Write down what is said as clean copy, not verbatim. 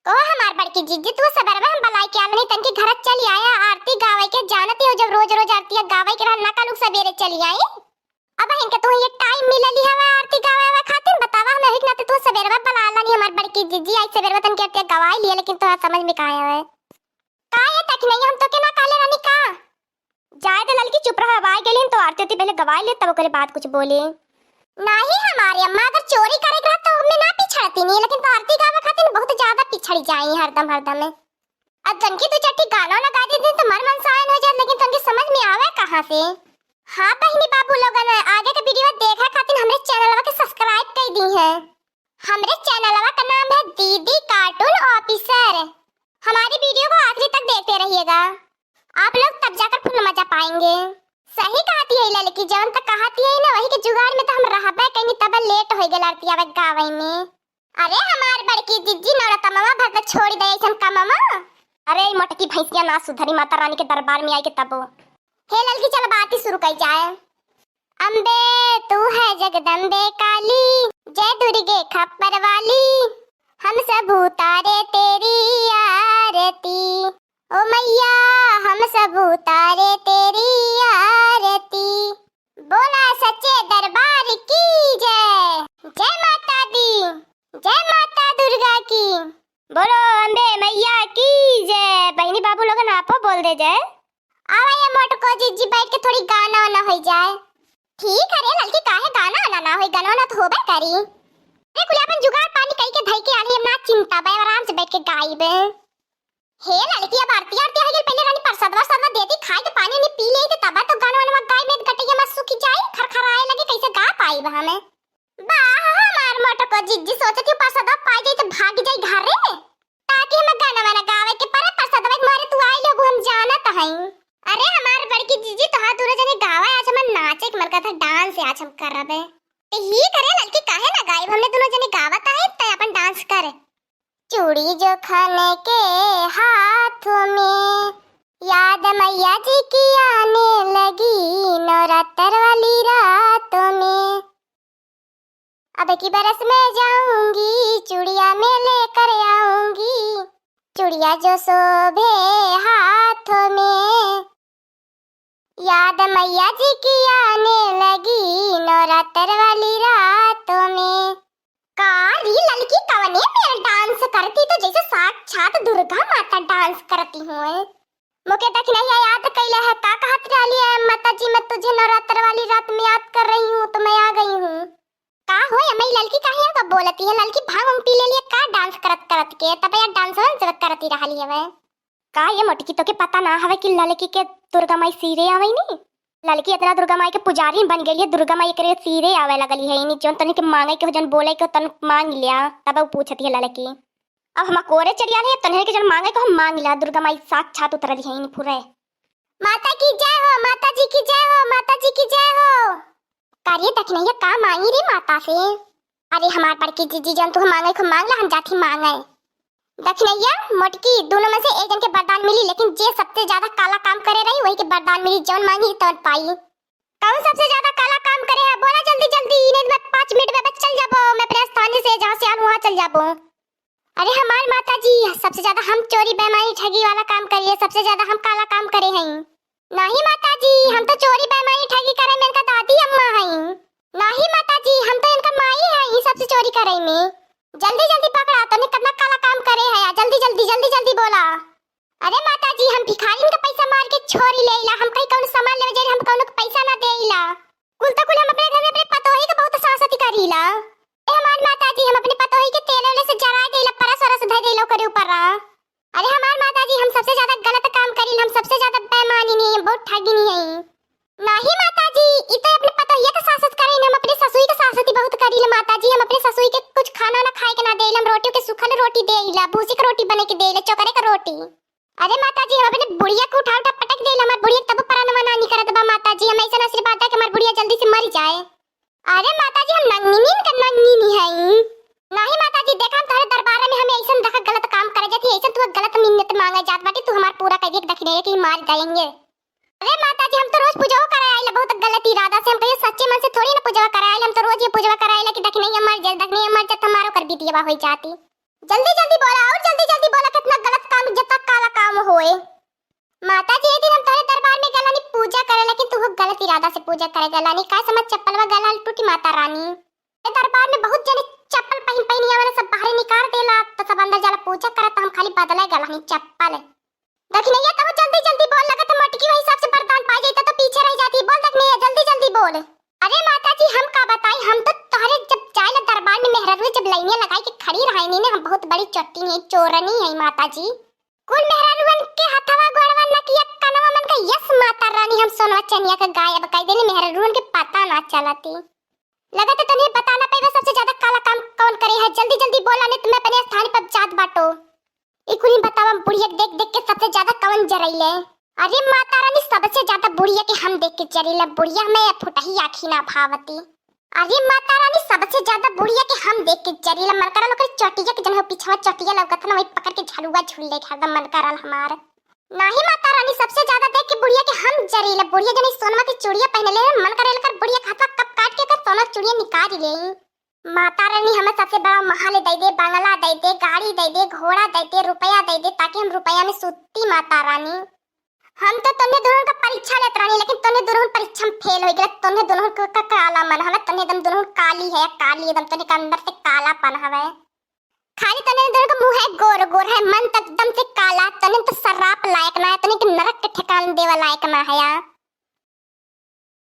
ओ हमार बड़की जीजी तू सबर में हम बलाई के आलनी तन के घर चली आया आरती गावे के जानती हो जब रोज रोज आरती गावे के रहना का लोग सवेरे चली आई। अब इनके तू ये टाइम मिलली हवे आरती गावे खातिर बतावा हम हिक ना तू सवेरे में बलाला नहीं हमार बड़की जीजी आई सवेरे तन के गवाई लिए लेकिन तो समझ में का आया है का ये तक नहीं हम तो के ना काले रानी का जाए तो लड़की चुप रहा आवाज गेली तो आरती होती पहले गवाई ले तब करे बात कुछ बोली नहीं हमारी अम्मा अगर चोरी करे रहा तो हमें ना पिछड़ती नहीं लेकिन तो आरती गावे खातिर बहुत ज्यादा पिछड़ी जाई हरदम में। अब तनकी तू चट्टी गाना लगा दी तो मन साइन हो जाए लेकिन तनकी समझ में आवे कहां से। हां बहनी बाबू लोगन आगे के वीडियो देखा खातिर हमरे चैनलवा के सब्सक्राइब कर दी है। हमरे चैनलवा का नाम है दीदी कार्टून ऑफिसर। हमारी वीडियो को आखिरी तक देखते रहिएगा आप लोग तब जाकर फुल मजा पाएंगे। सही कहती है लड़की जवन तक कहती है ना वही के जुगाड़ में तो हम रहबे कहीं तब लेट हो गेल आरती आवे गावे में। अरे हमार बड़की दीदी नौरता मामा भर छोड़ दे ऐसन का मामा। अरे मोटकी भैंसिया ना सुधरी माता रानी के दरबार में आई के तब हे लड़की चल बात ही शुरू कर जाए। अम्बे तू है जगदम्बे काली जय दुर्गे खप्पर वाली हम सब उतारे तेरी आरती ओ मैया हम सब उतारे तेरी आरती बोला सच्चे दरबार की जय जय माता दी जय माता दुर्गा की बोलो अम्बे मैया की जय। बहनी बाबू लोगन आपो बोल दे जय। आवा ये मोटको जीजी बैठ के थोड़ी गाना ना हो जाए। ठीक है रे लड़की काहे गाना ना होई गाना ना तो होबे करी। रे कुल अपन जुगाड़ पानी कई के धई के आली हम ना चिंता बे आराम से बैठ के गाइबे। हे लड़की अब आरती आरती आ गेल पहले रानी प्रसाद वरसाद देती खाए तो पानी नहीं पी ले तब तो गाना वाला गाय में गटैया में सूखी जाए खरखराए लगे कैसे गा पाई बा हमें। वाह हमार मोटको जीजी सोचती हूं प्रसाद पा जाई तो भाग जाई घर रे ताकि हम गाना वाला गावे के पर प्रसाद में मारे तू आई लोग हम जानत हई। अरे हमार बड़की जीजी तो हाथ दूर जने गावा आज हम नाचे के मन का था डांस आज हम करबे तो ही करे लड़की काहे ना गायब हमने दोनों जने गावत है त अपन डांस करे। चूड़ी जो खाने के हाथों में याद मैया जी की आने लगी नवरात्र वाली रातों में अब की बरस में जाऊंगी चूड़िया में लेकर आऊंगी चूड़िया जो शोभे हाथों में याद मैया जी की आने लगी नवरात्र वाली रातों में। कारी लड़की कवने मेरा डांस करती तो जैसे साक्षात दुर्गा माता डांस करती हूँ। मुके तक नहीं याद कैला है का कहत रही है माता जी मैं तुझे नवरात्र वाली रात में याद कर रही हूँ तो मैं आ गई हूँ। का हो मैं लड़की काहे का बोलती है लड़की भांग पी ले लिए का डांस करत करत के तब यार डांस जब करती रहली है का ये मोटकी तो के पता ना हवे कि लड़की के दुर्गा माई सीरे आवे नी लड़की इतना दुर्गा माई के पुजारी बन गई है दुर्गा माई के सीरे आवे लगली है नी जोन तने के मांगे के जन बोले के तन मांग लिया तब वो पूछती है लड़की। अब हम कोरे चढ़िया है तने के जन मांगे को हम मांग लिया दुर्गा माई साक्षात उतर रही है नी पूरे। माता की जय हो माता जी की जय हो माता जी की जय हो। कार्य तक नहीं है का मांगी रे माता से। अरे हमार बड़की जीजी जन तू मांगे को मांग ला हम जाती मांगे दक्षिणैया मोटकी दोनों में से एक जन के वरदान मिली लेकिन जे सबसे ज्यादा काला काम करे रही वही के वरदान मिली जौन मांगी तो पाई। कौन सबसे ज्यादा काला काम करे है बोला जल्दी जल्दी नहीं मैं 5 मिनट में चल जाबो मैं अपने स्थान से जहां से आऊं वहां चल जाबो। अरे हमार माता जी सबसे ज्यादा हम चोरी बेईमानी ठगी वाला काम करिए सबसे ज्यादा हम काला काम करे हैं। नहीं माता जी हम तो चोरी बेईमानी ठगी करे में इनका दादी अम्मा हैं। नहीं माता जी हम तो इनका माई हैं सबसे चोरी करे में। जल्दी जल्दी पकड़ा तने कितना काला काम करे है जल्दी जल्दी जल्दी जल्दी बोला। अरे माता जी हम भिखारी का पैसा मार के छोरी लेला हम कहीं कौन सामान लेवे जाई हम कौन पैसा ना देइला कुल तो कुल हम अपने घर में अपने पतोही के बहुत सासती करीला। ए हमार माता जी हम अपने पतोही के तेल वाले से जरा देइला परस परस धइ देइलो करे ऊपर। अरे हमार माता जी हम सबसे ज्यादा गलत काम करील हम सबसे ज्यादा बेईमानी नहीं बहुत ठगी नहीं है। नहीं माता जी इते अपने पतोही के सासत करें हम अपने ससुई के सासती बहुत करील माता जी हम अपने ससुई के कुछ खाना ना खाए के ना देइल हम रोटी के सुखल रोटी देइला भूसी के रोटी बने के देइला चोकरे का रोटी। अरे माता जी हम अपने बुढ़िया को उठा उठा पटक देइल हमार बुढ़िया तब परानवा नानी करत बा माता जी हम ऐसा आशीर्वाद है कि हमार बुढ़िया जल्दी से मर जाए। अरे माता जी हम नंगी नहीं है। नहीं माता जी देखा हम तुम्हारे दरबार में हमें ऐसा देखा गलत काम करे जाती ऐसा तू गलत मिन्नत मांगे जात बाटी तू हमार पूरा कह दे दक्षिण की मार जाएंगे। अरे माता जी हम तो रोज पूजा कराए आइला बहुत गलत इरादा से हम कहिए सच्चे मन से थोड़ी ना पूजा कराए आइला हम तो रोज ये पूजा कराए आइला कि दक्षिण मर जाए दक्षिण मर जाए तुम्हारो कर बीतिया होई जाती। जल्दी जल्दी बोला और जल्दी जल्दी ज्यादा से पूजा करे गलानी काय समझ चप्पलवा गलाल टूटी माता रानी। ए दरबार में बहुत जने चप्पल पहन पहन आवे सब बाहर निकाल देला तो सब अंदर जाला पूजा करत हम खाली बदला गलानी चप्पल। देखी नहीं तो जल्दी जल्दी बोल लगा तो मटकी वही हिसाब से वरदान पा जाता तो पीछे रह जाती। बोल देख नहीं जल्दी जल्दी बोल। अरे माता जी हम का बताई हम तो तोहरे जब जाए दरबार में मेहरारू जब लाइनें लगाई के खड़ी रही नहीं हम बहुत बड़ी चट्टी है चोरनी है माता जी। कुल मेहरारूवन के हथवा गोड़वा न किया कनवा मन का यस माता रानी हम सोनवा चनिया का गायब कई देने मेहरारूवन के पता ना चलती। लगा तो तुम्हें बताना पड़ेगा सबसे ज्यादा काला काम कौन करे है। जल्दी जल्दी बोला नहीं तुम्हें अपने स्थान पर जात बाटो। इकुनी बतावा बुढ़िया देख देख के सबसे ज्यादा कौन जरैले। अरे माता रानी सबसे ज्यादा बुढ़िया के हम देख के जरीला बुढ़िया में फुटही आखी ना भावती। अरे माता रानी सबसे ज्यादा बुढ़िया के हम देख के जरीला मन करल ओकर चटिया के जन हो पीछवा चटिया लगत ना वही पकड़ के झलुआ झूले हरदम मन करल हमार। नाही माता रानी सबसे ज्यादा देख के बुढ़िया के हम जरीला बुढ़िया जनी सोनमा की चूड़ियां पहनले मन करल कर बुढ़िया खाता कप काट के कर सोना चूड़ियां निकाल ले। माता रानी हमें सबसे बड़ा महल दे दे बंगला दे दे गाड़ी दे दे घोड़ा दे दे रुपया दे दे ताकि हम रुपया में सूती माता रानी। हम तो तन्ने दोनों का परीक्षा लेत रानी लेकिन तन्ने दोनों परीक्षा में फेल हो गए। तन्ने दोनों का काला मन हवे तन्ने एकदम दोनों काली है काली एकदम तन्ने का अंदर से कालापन हवे। खाली तन्ने दोनों का मुंह है गोर गोर है मन तक एकदम से काला तन्ने तो शराब लायक ना है तन्ने के नरक के ठिकाने देवा लायक ना है।